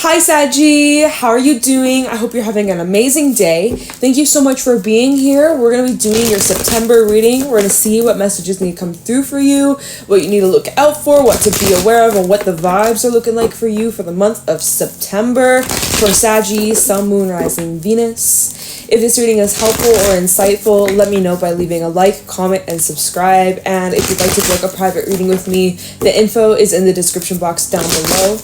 Hi Saggy, how are you doing? I hope you're having an amazing day. Thank you so much for being here. We're going to be doing your September reading. We're going to see what messages need to come through for you, what you need to look out for, what to be aware of, and what the vibes are looking like for you for the month of September. For Saggy, Sun, Moon, Rising, Venus. If this reading is helpful or insightful, let me know by leaving a like, comment, and subscribe. And if you'd like to book a private reading with me, the info is in the description box down below.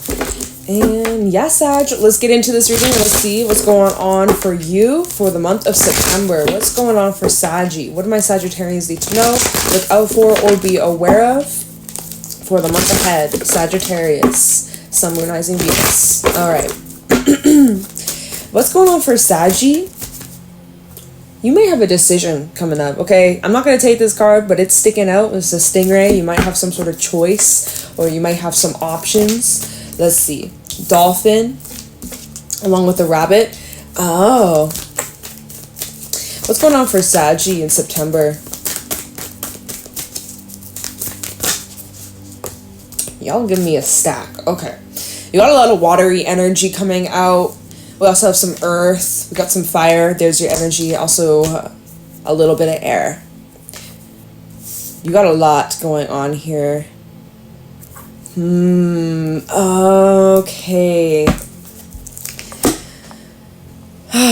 And yeah, Sag, let's get into this reading. Let's see what's going on for you for the month of September. What's going on for Saggy? What do my Sagittarians need to know, look out for, or be aware of for the month ahead? Sagittarius, Sun, Moon, Rising, Venus. All right. What's going on for Saggy? You may have a decision coming up, okay? I'm not going to take this card, but it's sticking out. It's a stingray. You might have some sort of choice, or you might have some options. Let's see. Dolphin, along with the rabbit. Oh. What's going on for Saggy in September? Y'all give me a stack. Okay. You got a lot of watery energy coming out. We also have some earth. We got some fire. There's your energy. Also a little bit of air. You got a lot going on here. Okay.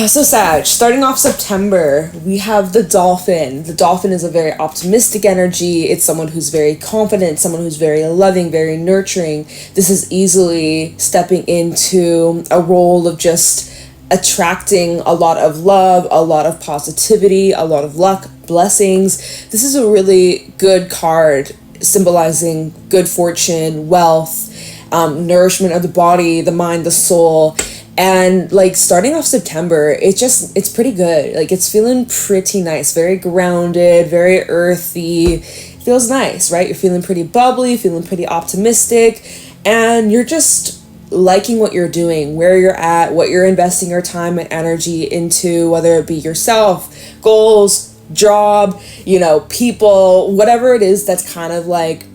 So Sag, starting off September, we have the dolphin. The dolphin is a very optimistic energy. It's someone who's very confident, someone who's very loving, very nurturing. This is easily stepping into a role of just attracting a lot of love, a lot of positivity, a lot of luck, blessings. This is a really good card symbolizing good fortune, wealth, nourishment of the body, the mind, the soul. And like starting off September, it's pretty good. Like it's feeling pretty nice, very grounded, very earthy. Feels nice, right? You're feeling pretty bubbly, feeling pretty optimistic, and you're just liking what you're doing, where you're at, what you're investing your time and energy into, whether it be yourself, goals, job, people, whatever it is that's kind of like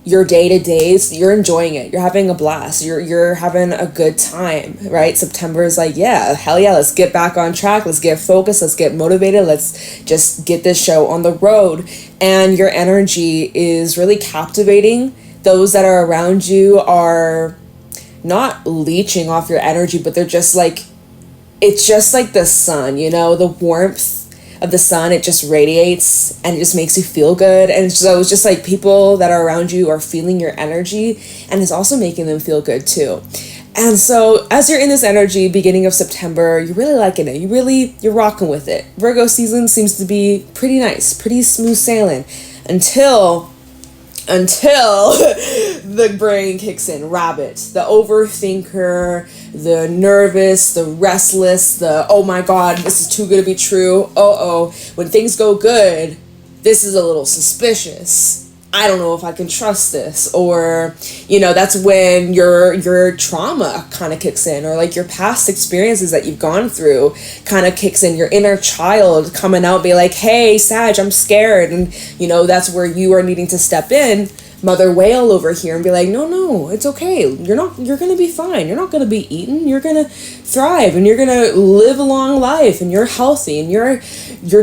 your day-to-days, you're enjoying it. You're having a blast. You're having a good time, right? September is like, yeah, hell yeah, let's get back on track. Let's get focused. Let's get motivated. Let's just get this show on the road. And your energy is really captivating. Those that are around you are not leeching off your energy, but they're just like, it's just like the sun, the warmth of the sun, it just radiates and it just makes you feel good. And so it's just like people that are around you are feeling your energy, and it's also making them feel good too. And so as you're in this energy beginning of September, you're really liking it. You're rocking with it. Virgo season seems to be pretty nice, pretty smooth sailing until the brain kicks in. Rabbit, the overthinker, the nervous, the restless, the oh my god, this is too good to be true. When things go good, this is a little suspicious. I don't know if I can trust this. Or that's when your trauma kind of kicks in, or like your past experiences that you've gone through kind of kicks in. Your inner child coming out, be like, hey Sag, I'm scared. And that's where you are needing to step in, mother whale over here, and be like, no, it's okay. You're gonna be fine. You're not gonna be eaten. You're gonna thrive, and you're gonna live a long life, and you're healthy, and you're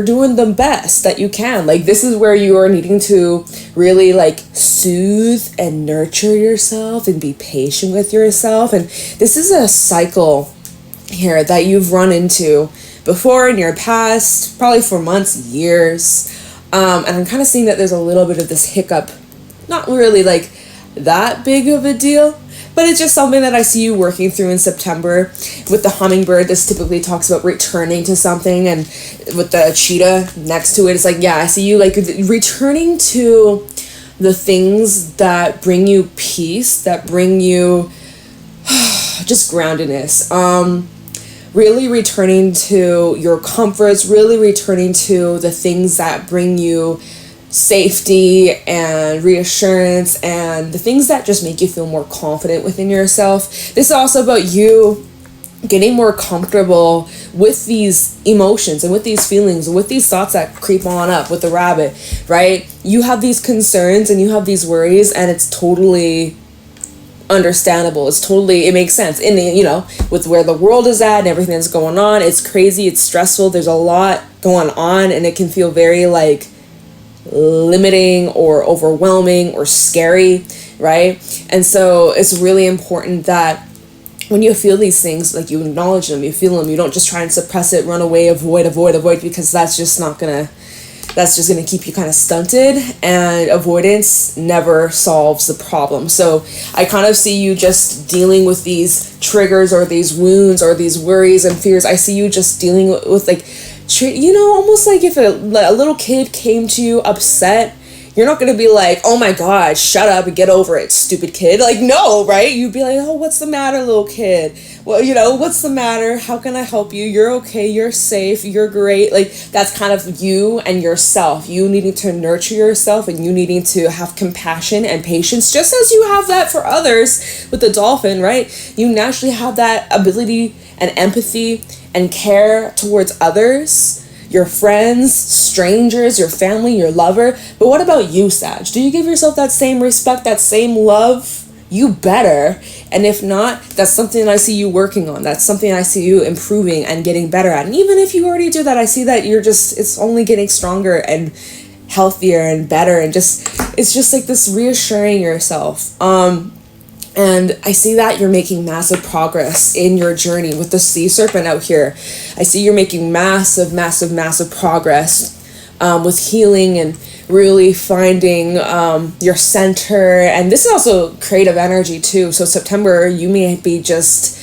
doing the best that you can. Like this is where you are needing to really like soothe and nurture yourself and be patient with yourself. And this is a cycle here that you've run into before in your past, probably for months, years. And I'm kind of seeing that there's a little bit of this hiccup. Not really like that big of a deal, but it's just something that I see you working through in September. With the hummingbird, this typically talks about returning to something, and with the cheetah next to it, it's like, yeah, I see you like returning to the things that bring you peace, that bring you just groundedness. Really returning to your comforts, really returning to the things that bring you safety and reassurance, and the things that just make you feel more confident within yourself. This is also about you getting more comfortable with these emotions and with these feelings and with these thoughts that creep on up with the rabbit, right? You have these concerns and you have these worries, and it's totally understandable. It's totally, it makes sense in the, you know, with where the world is at and everything that's going on. It's crazy, it's stressful, there's a lot going on, and it can feel very like limiting or overwhelming or scary, right? And so it's really important that when you feel these things, like you acknowledge them, you feel them, you don't just try and suppress it, run away, avoid, because that's just gonna keep you kind of stunted, and avoidance never solves the problem. So I kind of see you just dealing with these triggers or these wounds or these worries and fears. I see you just dealing with like, you know, almost like if a little kid came to you upset, you're not going to be like, oh my God, shut up and get over it, stupid kid. Like, no, right? You'd be like, oh, what's the matter, little kid? Well, you know, what's the matter? How can I help you? You're okay. You're safe. You're great. Like, that's kind of you and yourself. You needing to nurture yourself, and you needing to have compassion and patience, just as you have that for others with the dolphin, right? You naturally have that ability and empathy and care towards others, your friends, strangers, your family, your lover. But what about you, Sag? Do you give yourself that same respect, that same love? You better. And if not, that's something I see you working on. That's something I see you improving and getting better at. And even if you already do that, I see that it's only getting stronger and healthier and better, and it's just like this reassuring yourself. And I see that you're making massive progress in your journey with the sea serpent out here. I see you're making massive, massive, massive progress with healing and really finding your center. And this is also creative energy too. So September, you may be just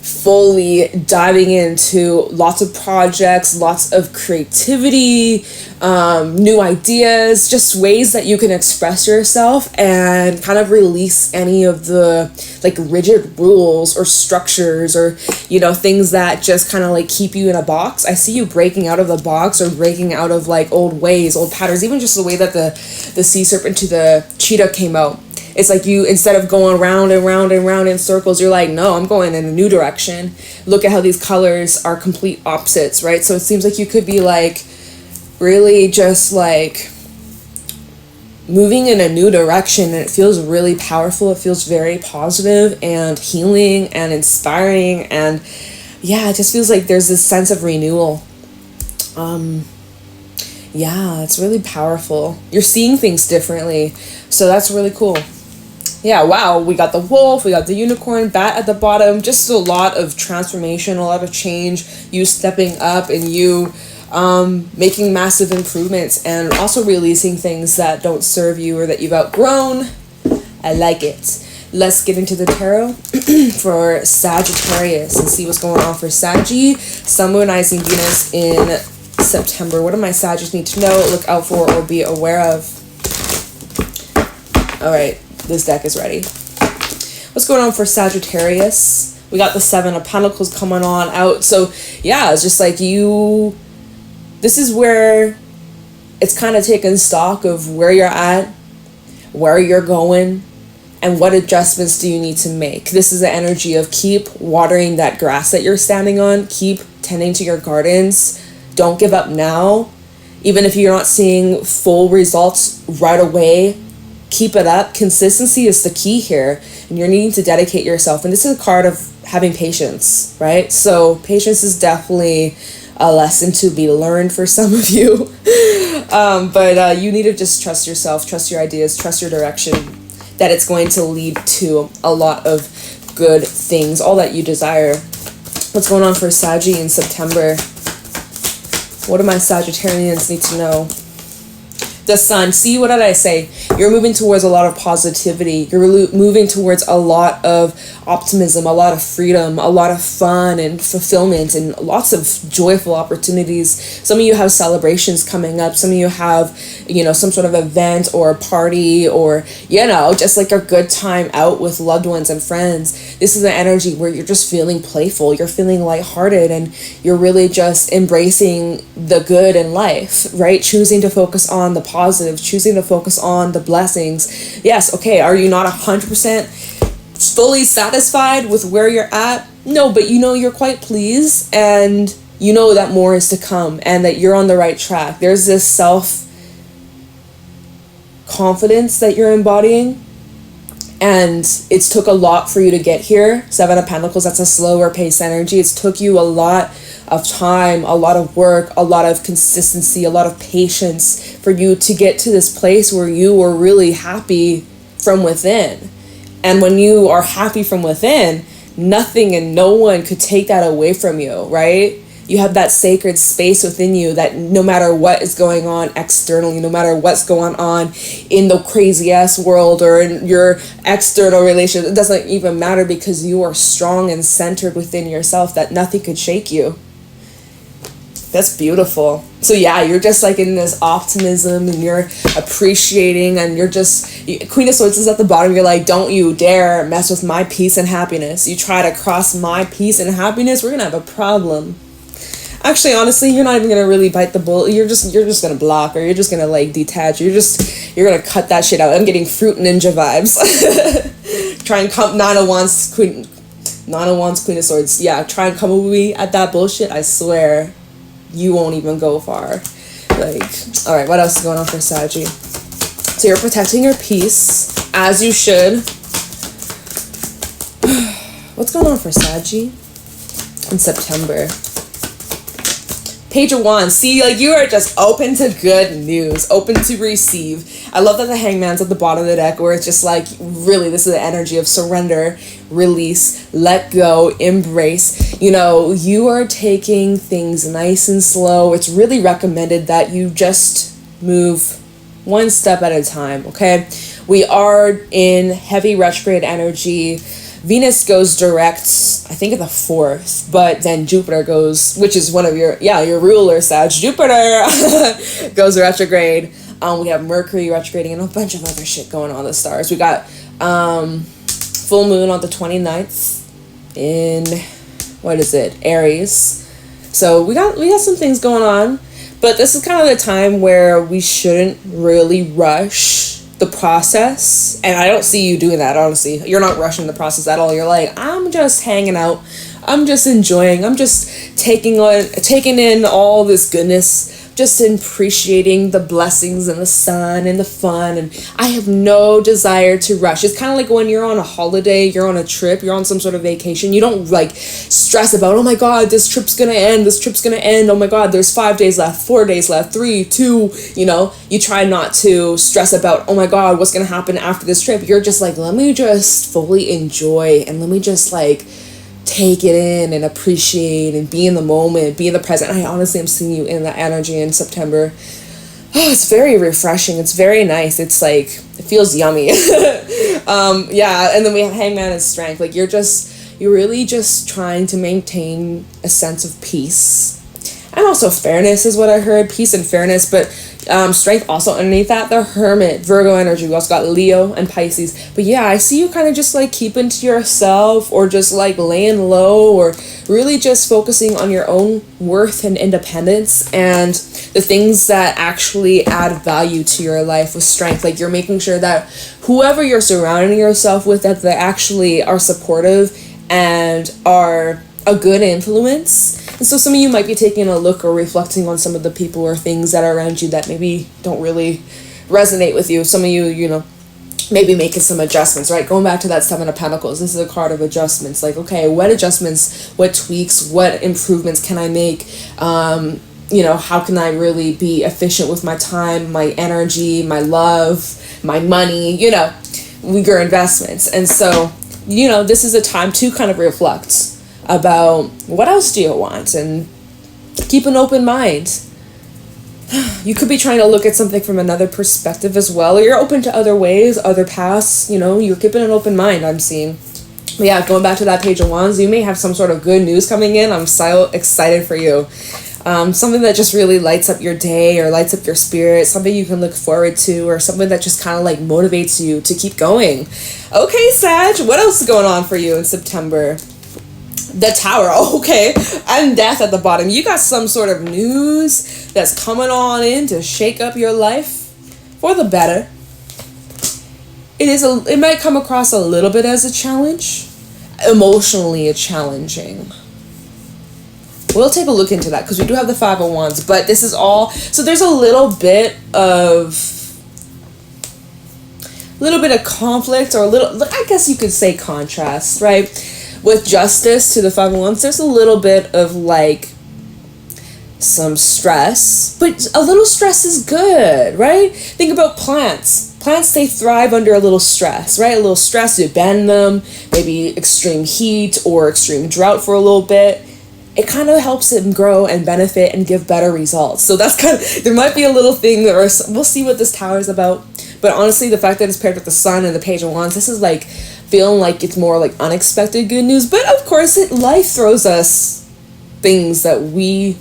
fully diving into lots of projects, lots of creativity, new ideas, just ways that you can express yourself and kind of release any of the like rigid rules or structures or, you know, things that just kind of like keep you in a box. I see you breaking out of the box or breaking out of like old ways, old patterns, even just the way that the sea serpent to the cheetah came out. It's like you, instead of going round and round and round in circles, you're like, no, I'm going in a new direction. Look at how these colors are complete opposites, right? So it seems like you could be like really just like moving in a new direction, and it feels really powerful. It feels very positive and healing and inspiring, and yeah, it just feels like there's this sense of renewal. Yeah, it's really powerful. You're seeing things differently, so that's really cool. Yeah, wow, we got the wolf, we got the unicorn, bat at the bottom, just a lot of transformation, a lot of change, you stepping up and you making massive improvements, and also releasing things that don't serve you or that you've outgrown. I like it. Let's get into the tarot for Sagittarius and see what's going on for Saggy, Sun, Moon, Rising, Venus in September. What do my Sagittarius need to know, look out for, or be aware of? Alright, this deck is ready. What's going on for Sagittarius? We got the Seven of Pentacles coming on out. So yeah, it's just like this is where it's kind of taking stock of where you're at, where you're going, and what adjustments do you need to make. This is the energy of keep watering that grass that you're standing on, keep tending to your gardens. Don't give up now. Even if you're not seeing full results right away, keep it up. Consistency is the key here, and you're needing to dedicate yourself. And this is a card of having patience, right? So patience is definitely a lesson to be learned for some of you. But you need to just trust yourself, trust your ideas, trust your direction, that it's going to lead to a lot of good things, all that you desire. What's going on for Saggy in September? What do my Sagittarians need to know? The Sun. See, what did I say? You're moving towards a lot of positivity. You're moving towards a lot of optimism, a lot of freedom, a lot of fun and fulfillment, and lots of joyful opportunities. Some of you have celebrations coming up. Some of you have, you know, some sort of event or a party, or, you know, just like a good time out with loved ones and friends. This is an energy where you're just feeling playful. You're feeling lighthearted, and you're really just embracing the good in life, right? Choosing to focus on the positive, choosing to focus on the blessings. Yes, okay, are you not 100% fully satisfied with where you're at? No, but you know you're quite pleased, and you know that more is to come, and that you're on the right track. There's this self-confidence that you're embodying, And it's took a lot for you to get here. 7 of Pentacles, that's a slower pace energy. It's took you a lot of time, a lot of work, a lot of consistency, a lot of patience for you to get to this place where you were really happy from within. And when you are happy from within, nothing and no one could take that away from you, right? You have that sacred space within you that no matter what is going on externally, no matter what's going on in the crazy ass world or in your external relationship, it doesn't even matter, because you are strong and centered within yourself that nothing could shake you. That's beautiful. So yeah, you're just like in this optimism and you're appreciating and you're just, Queen of Swords is at the bottom. You're like, don't you dare mess with my peace and happiness. You try to cross my peace and happiness, we're going to have a problem. Actually, honestly, you're not even going to really bite the bullet. You're just going to block, or you're just going to like detach. You're going to cut that shit out. I'm getting Fruit Ninja vibes. Try and come, Nine of Wands, Queen of Swords. Yeah, try and come with me at that bullshit. I swear, you won't even go far. Like, all right, what else is going on for Saggy? So you're protecting your peace, as you should. What's going on for Saggy in September? Page of Wands. See, like, you are just open to good news, open to receive. I love that the Hangman's at the bottom of the deck, where it's just like, really, this is the energy of surrender, release, let go, embrace. You know, you are taking things nice and slow. It's really recommended that you just move one step at a time, okay? We are in heavy retrograde energy. Venus goes direct, I think, at the 4th, but then Jupiter goes, which is one of your ruler, Sag. Jupiter goes retrograde. We have Mercury retrograding and a bunch of other shit going on in the stars. We got full moon on the 29th in, Aries. So we got some things going on, but this is kind of the time where we shouldn't really rush the process. And I don't see you doing that, honestly. You're not rushing the process at all. You're like, I'm just hanging out, I'm just enjoying, I'm just taking in all this goodness, just appreciating the blessings and the sun and the fun, and I have no desire to rush. It's kind of like when you're on a holiday, you're on a trip, you're on some sort of vacation. You don't like stress about, oh my god, this trip's gonna end, oh my god, there's 5 days left, 4 days left, 3, 2, you know. You try not to stress about, oh my god, what's gonna happen after this trip. You're just like, let me just fully enjoy, and let me just like take it in and appreciate and be in the moment, be in the present. I honestly am seeing you in that energy in September. Oh, it's very refreshing. It's very nice. It's like, it feels yummy. Yeah, and then we have Hangman and Strength. Like, you're really just trying to maintain a sense of peace. And also fairness is what I heard. Peace and fairness, but Strength also underneath that. The Hermit, Virgo energy. We also got Leo and Pisces. But yeah, I see you kind of just like keeping to yourself, or just like laying low, or really just focusing on your own worth and independence and the things that actually add value to your life with Strength. Like, you're making sure that whoever you're surrounding yourself with, that they actually are supportive and are a good influence. And so some of you might be taking a look or reflecting on some of the people or things that are around you that maybe don't really resonate with you. Some of you, you know, maybe making some adjustments, right? Going back to that 7 of Pentacles, this is a card of adjustments. Like, okay, what adjustments, what tweaks, what improvements can I make? You know, how can I really be efficient with my time, my energy, my love, my money, you know, your investments. And so, you know, this is a time to kind of reflect about what else do you want, and keep an open mind. You could be trying to look at something from another perspective as well, or you're open to other ways, other paths, you know, you're keeping an open mind, I'm seeing. But yeah, going back to that Page of Wands, you may have some sort of good news coming in. I'm so excited for you. Something that just really lights up your day or lights up your spirit, something you can look forward to, or something that just kind of like motivates you to keep going. Okay, Sag, what else is going on for you in September? The Tower, okay, and Death at the bottom. You got some sort of news that's coming on in to shake up your life for the better. It might come across a little bit as a challenge, emotionally challenging. We'll take a look into that because we do have the 5 of Wands, but this is all, so there's a little bit of little bit of conflict, or a little, I guess you could say contrast, right? With Justice to the 5 of Wands, there's a little bit of like some stress, but a little stress is good, right? Think about plants. Plants, they thrive under a little stress, right? A little stress, you bend them, maybe extreme heat or extreme drought for a little bit. It kind of helps them grow and benefit and give better results. So that's kind of, there might be a little thing, or we'll see what this tower is about. But honestly, the fact that it's paired with the Sun and the Page of Wands, this is like feeling like it's more like unexpected good news. But of course, life throws us things that we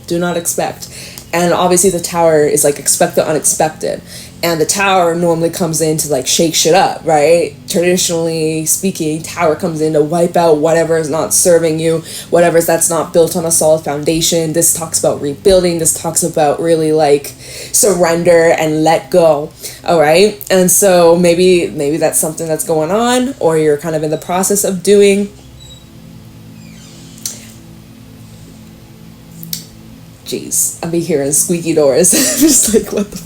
do not expect. And obviously the Tower is like expect the unexpected. And the Tower normally comes in to like shake shit up, right? Traditionally speaking, Tower comes in to wipe out whatever is not serving you, whatever that's not built on a solid foundation. This talks about rebuilding. This talks about really like surrender and let go. All right. And so maybe that's something that's going on, or you're kind of in the process of doing. Jeez, I'll be hearing squeaky doors. Just like, what the fuck?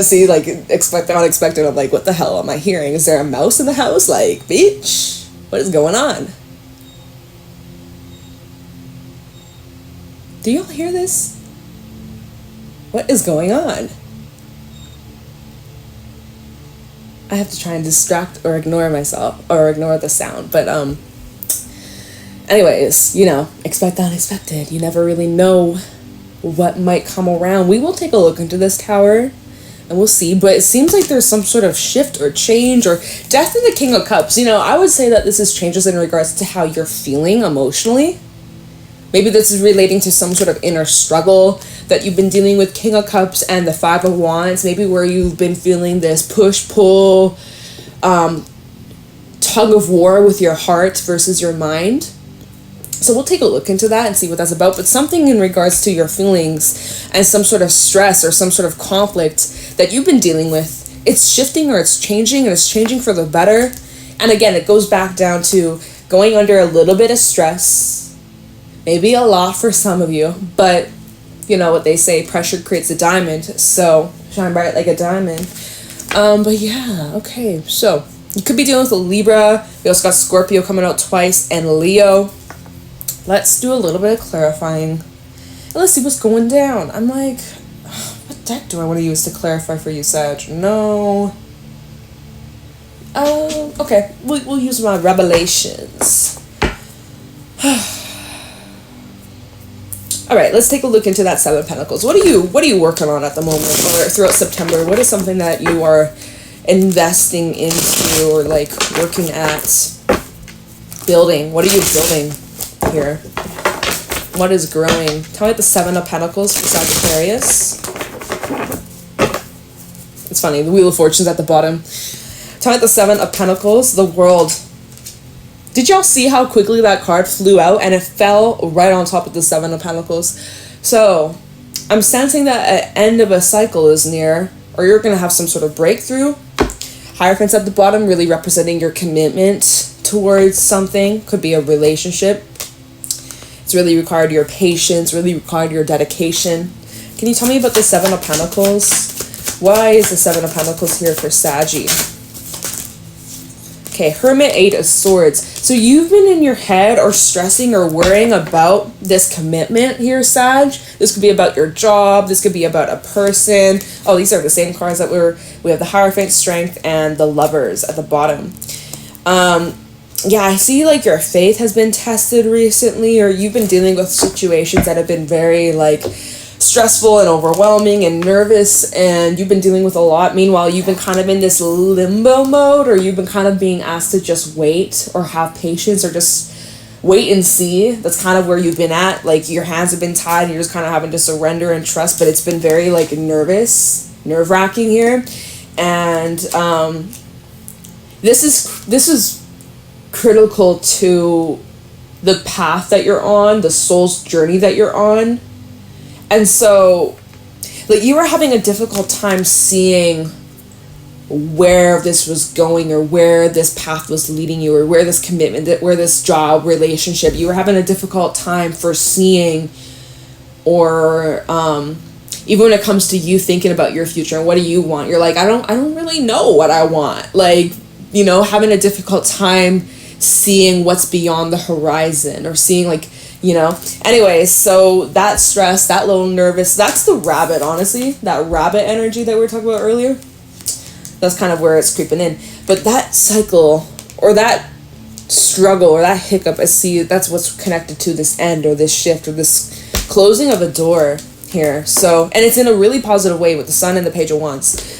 See, like, expect the unexpected. I'm like, what the hell am I hearing? Is there a mouse in the house? Like, bitch, what is going on? Do y'all hear this? What is going on? I have to try and distract or ignore myself, or ignore the sound, but, anyways, you know, expect the unexpected. You never really know what might come around. We will take a look into this Tower and we'll see, but it seems like there's some sort of shift or change or death in the King of Cups. You know, I would say that this is changes in regards to how you're feeling emotionally. Maybe this is relating to some sort of inner struggle that you've been dealing with, King of Cups and the 5 of Wands. Maybe where you've been feeling this push-pull, tug of war with your heart versus your mind. So we'll take a look into that and see what that's about. But something in regards to your feelings and some sort of stress or some sort of conflict that you've been dealing with, it's shifting or it's changing, and it's changing for the better. And again, it goes back down to going under a little bit of stress, maybe a lot for some of you, but you know what they say, pressure creates a diamond. So shine bright like a diamond. But yeah, okay. So you could be dealing with a Libra. We also got Scorpio coming out twice, and Leo. Let's do a little bit of clarifying. And let's see what's going down. I'm like, what deck do I want to use to clarify for you, Sag? No. Okay. We'll use my Revelations. All right, let's take a look into that 7 of Pentacles. What are you working on at the moment, or throughout September? What is something that you are investing into, or like working at building? What are you building here? What is growing? Tell me the 7 of Pentacles for Sagittarius. It's funny, the Wheel of Fortune's at the bottom. Tell me the 7 of Pentacles, the World. Did y'all see how quickly that card flew out and it fell right on top of the 7 of Pentacles? So I'm sensing that an end of a cycle is near, or you're going to have some sort of breakthrough. Hierophant's at the bottom, really representing your commitment towards something. Could be a relationship. It's really required your patience, really required your dedication. Can you tell me about the 7 of Pentacles? Why is the 7 of Pentacles here for Saggy? Okay, Hermit, 8 of Swords. So you've been in your head or stressing or worrying about this commitment here, Sag. This could be about your job. This could be about a person. Oh, these are the same cards that we have the Hierophant, Strength, and the Lovers at the bottom. Yeah, I see like your faith has been tested recently, or you've been dealing with situations that have been very like stressful and overwhelming and nervous, and you've been dealing with a lot. Meanwhile, you've been kind of in this limbo mode, or you've been kind of being asked to just wait or have patience or just wait and see. That's kind of where you've been at. Like your hands have been tied and you're just kind of having to surrender and trust, but it's been very like nerve-wracking here. And this is critical to the path that you're on, the soul's journey that you're on. And so, like, you were having a difficult time seeing where this was going, or where this path was leading you, or where this commitment, where this job, relationship, you were having a difficult time foreseeing, or even when it comes to you thinking about your future and what do you want, you're like, I don't really know what I want. Like, you know, having a difficult time seeing what's beyond the horizon, or seeing, like, you know. Anyways, so that stress, that little nervous, that's the rabbit, honestly. That rabbit energy that we were talking about earlier, that's kind of where it's creeping in. But that cycle, or that struggle, or that hiccup, I see that's what's connected to this end, or this shift, or this closing of a door here. So, and it's in a really positive way with the Sun and the Page of Wands.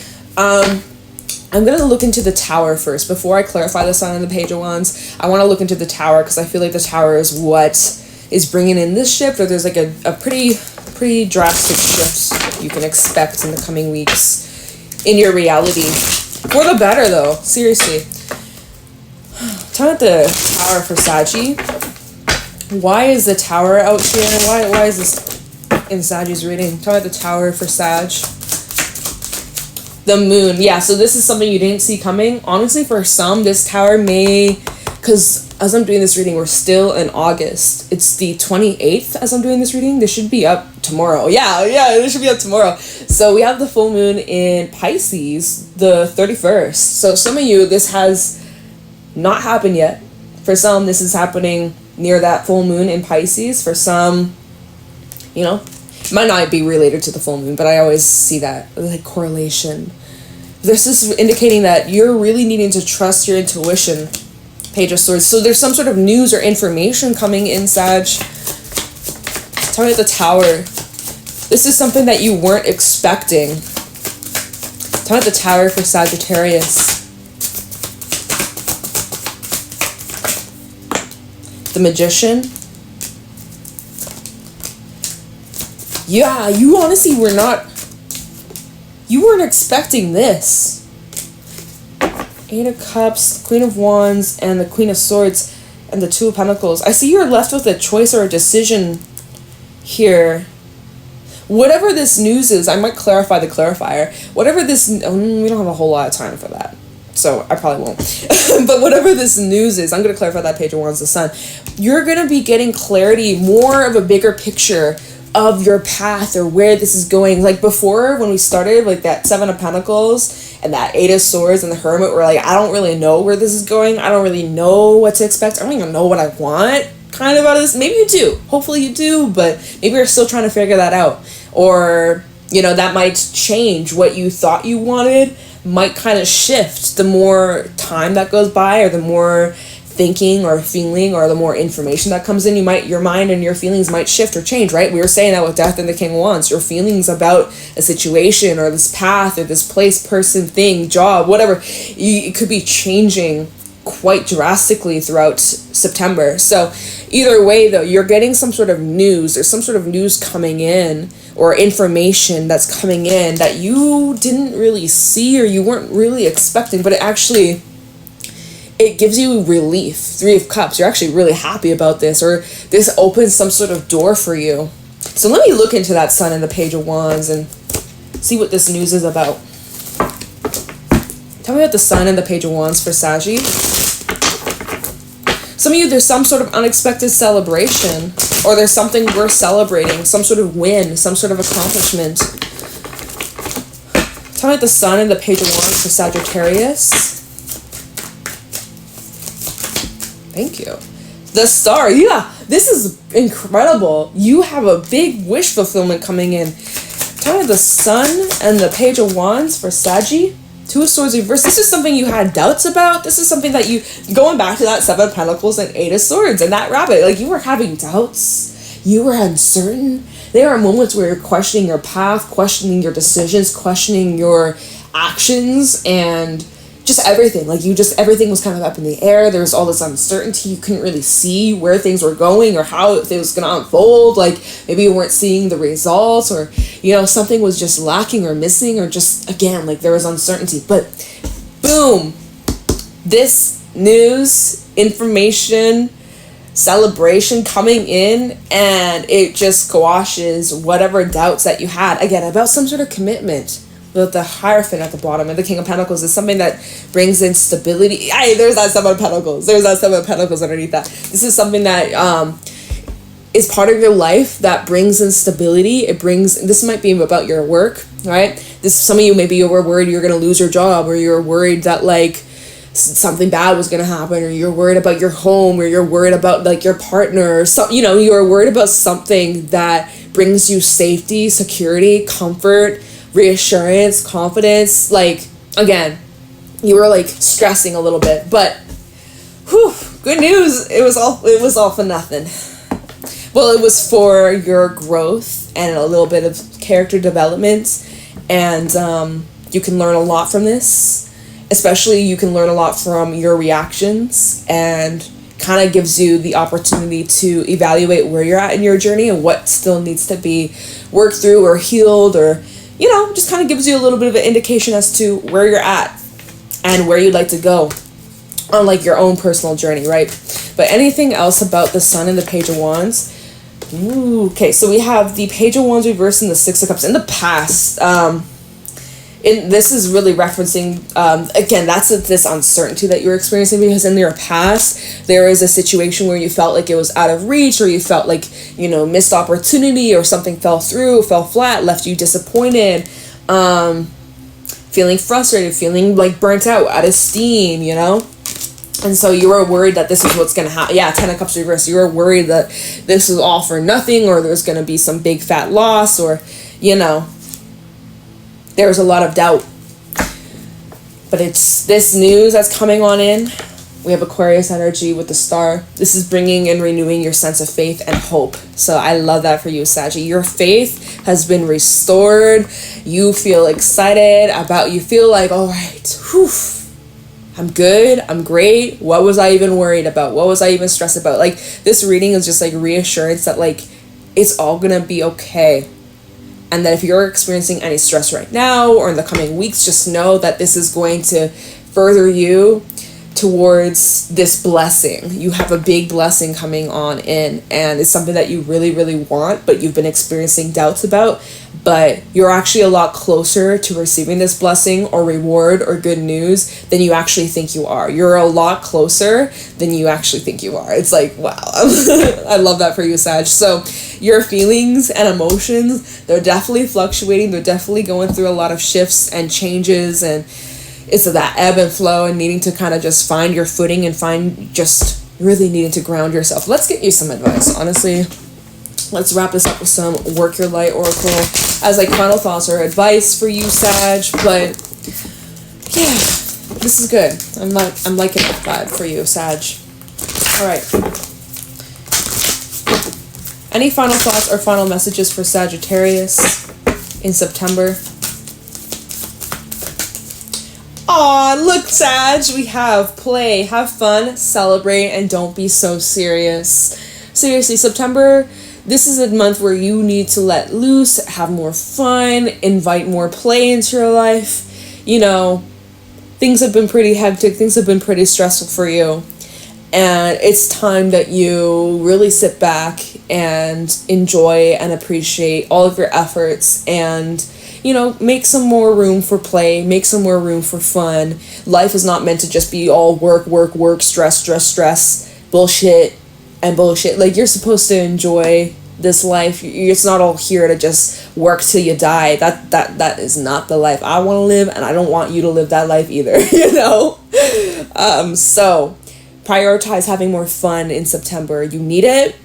I'm going to look into the Tower first. Before I clarify the Sun and the Page of Wands, I want to look into the Tower, because I feel like the Tower is what is bringing in this shift, or there's like a pretty drastic shift you can expect in the coming weeks in your reality. For the better, though. Seriously. Talking about the Tower for Saggy. Why is the Tower out here? Why is this in Saggy's reading? Talking about the Tower for Sag. The Moon. Yeah, so this is something you didn't see coming. Honestly, for some, this Tower may... Because as I'm doing this reading, we're still in August. It's the 28th as I'm doing this reading. This should be up tomorrow. Yeah, this should be up tomorrow. So we have the full moon in Pisces, the 31st. So some of you, this has not happened yet. For some, this is happening near that full moon in Pisces. For some, you know, it might not be related to the full moon, but I always see that, like, correlation. This is indicating that you're really needing to trust your intuition. Page of Swords. So there's some sort of news or information coming in, Sag. Tell me about the Tower. This is something that you weren't expecting. Tell me about the Tower for Sagittarius. The Magician. Yeah, you honestly were not... You weren't expecting this. Eight of Cups, Queen of Wands, and the Queen of Swords, and the Two of Pentacles. I see you're left with a choice or a decision here. Whatever this news is, I might clarify the clarifier. Whatever this... we don't have a whole lot of time for that, so I probably won't. But whatever this news is, I'm going to clarify that Page of Wands, the Sun. You're going to be getting clarity, more of a bigger picture of your path, or where this is going. Like before, when we started, like that Seven of Pentacles and that Eight of Swords and the Hermit, were like, I don't really know where this is going. I don't really know what to expect. I don't even know what I want kind of out of this. Maybe you do. Hopefully you do, but maybe you're still trying to figure that out. Or, you know, that might change. What you thought you wanted might kind of shift the more time that goes by, or the more thinking or feeling, or the more information that comes in. Your mind and your feelings might shift or change, right? We were saying that with Death and the King of Wands. Your feelings about a situation, or this path, or this place, person, thing, job, whatever, it could be changing quite drastically throughout September. So either way, though, you're getting some sort of news, or some sort of news coming in, or information that's coming in that you didn't really see, or you weren't really expecting, but it gives you relief. Three of Cups. You're actually really happy about this, or this opens some sort of door for you. So let me look into that Sun and the Page of Wands and see what this news is about. Tell me about the Sun and the Page of Wands for Saggy. Some of you, there's some sort of unexpected celebration, or there's something worth celebrating, some sort of win, some sort of accomplishment. Tell me about the Sun and the Page of Wands for Sagittarius. Thank you. The Star. Yeah, this is incredible. You have a big wish fulfillment coming in. Tell me the Sun and the Page of Wands for Saggy. Two of Swords reversed. This is something you had doubts about. This is something that you... Going back to that Seven of Pentacles and Eight of Swords and that Rabbit. Like, you were having doubts. You were uncertain. There are moments where you're questioning your path, questioning your decisions, questioning your actions, and... just everything. Like, everything was kind of up in the air. There was all this uncertainty. You couldn't really see where things were going, or how it was going to unfold. Like, maybe you weren't seeing the results, or, you know, something was just lacking or missing, or just, again, like, there was uncertainty. But boom, this news, information, celebration coming in, and it just squashes whatever doubts that you had, again, about some sort of commitment. With the Hierophant at the bottom and the King of Pentacles is something that brings in stability. There's that Seven of Pentacles. There's that Seven of Pentacles underneath that. This is something that is part of your life that brings in stability. This might be about your work, right? Some of you, maybe you were worried you're going to lose your job, or you're worried that like something bad was going to happen, or you're worried about your home, or you're worried about like your partner, or you're worried about something that brings you safety, security, comfort, reassurance, confidence. Like, again, you were like stressing a little bit, but whew, good news. It was all for nothing. Well, it was for your growth and a little bit of character development, and you can learn a lot from this. Especially, you can learn a lot from your reactions, and kind of gives you the opportunity to evaluate where you're at in your journey and what still needs to be worked through or healed, or just kind of gives you a little bit of an indication as to where you're at and where you'd like to go on like your own personal journey, right? But anything else about the Sun and the Page of Wands? Ooh, okay, so we have the Page of Wands reversed and the Six of Cups. In the past, this is really referencing, again, that's this uncertainty that you're experiencing, because in your past, there is a situation where you felt like it was out of reach, or you felt like, missed opportunity, or something fell flat, left you disappointed, feeling frustrated, feeling like burnt out of steam, And so you were worried that this is what's going to happen. Yeah, Ten of Cups reversed. You were worried that this is all for nothing, or there's going to be some big fat loss, or, there's a lot of doubt. But it's this news that's coming on in. We have Aquarius energy with the star. This is bringing and renewing your sense of faith and hope. So I love that for you, Saggy. Your faith has been restored. You feel excited you feel like, all right, whew, I'm good, I'm great. What was I even worried about? What was I even stressed about? Like, this reading is just like reassurance that like it's all gonna be okay. And that if you're experiencing any stress right now or in the coming weeks, just know that this is going to further you towards this blessing. You have a big blessing coming on in, and it's something that you really, really want, but you've been experiencing doubts about. But you're actually a lot closer to receiving this blessing or reward or good news than you actually think you are. You're a lot closer than you actually think you are. It's like, wow. I love that for you, Sag. So your feelings and emotions, they're definitely fluctuating. They're definitely going through a lot of shifts and changes, and it's that ebb and flow, and needing to kind of just find your footing and just really needing to ground yourself. Let's get you some advice, honestly. Let's wrap this up with some Work Your Light Oracle as like final thoughts or advice for you, Sag. But yeah, this is good. I'm liking the vibe for you, Sag. All right. Any final thoughts or final messages for Sagittarius in September? Aw, look, Sag, we have play, have fun, celebrate, and don't be so serious. Seriously, September, this is a month where you need to let loose, have more fun, invite more play into your life. Things have been pretty hectic, things have been pretty stressful for you. And it's time that you really sit back and enjoy and appreciate all of your efforts, and make some more room for play, make some more room for fun. Life is not meant to just be all work, stress, bullshit. Like, you're supposed to enjoy this life. It's not all here to just work till you die. That is not the life I want to live, and I don't want you to live that life either, So prioritize having more fun in September. You need it.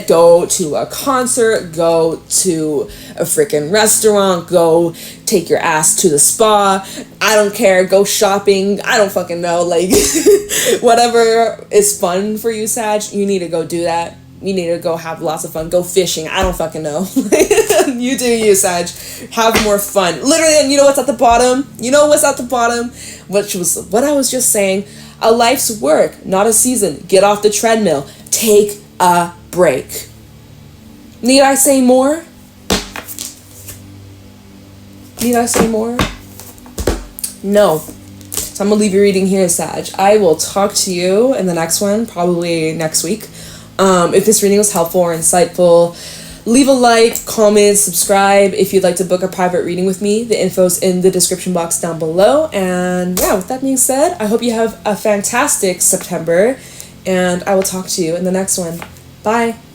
Go to a concert, go to a freaking restaurant, go take your ass to the spa. I don't care. Go shopping. I don't fucking know. Like, whatever is fun for you, Sag, you need to go do that. You need to go have lots of fun. Go fishing. I don't fucking know. You do you, Sag. Have more fun. Literally, and you know what's at the bottom? Which was what I was just saying. A life's work, not a season. Get off the treadmill. Take a break. Need I say more? No. So I'm gonna leave your reading here, Sag. I will talk to you in the next one, probably next week. If this reading was helpful or insightful, leave a like, comment, subscribe. If you'd like to book a private reading with me, the info's in the description box down below. And yeah, with that being said, I hope you have a fantastic September, and I will talk to you in the next one. Bye.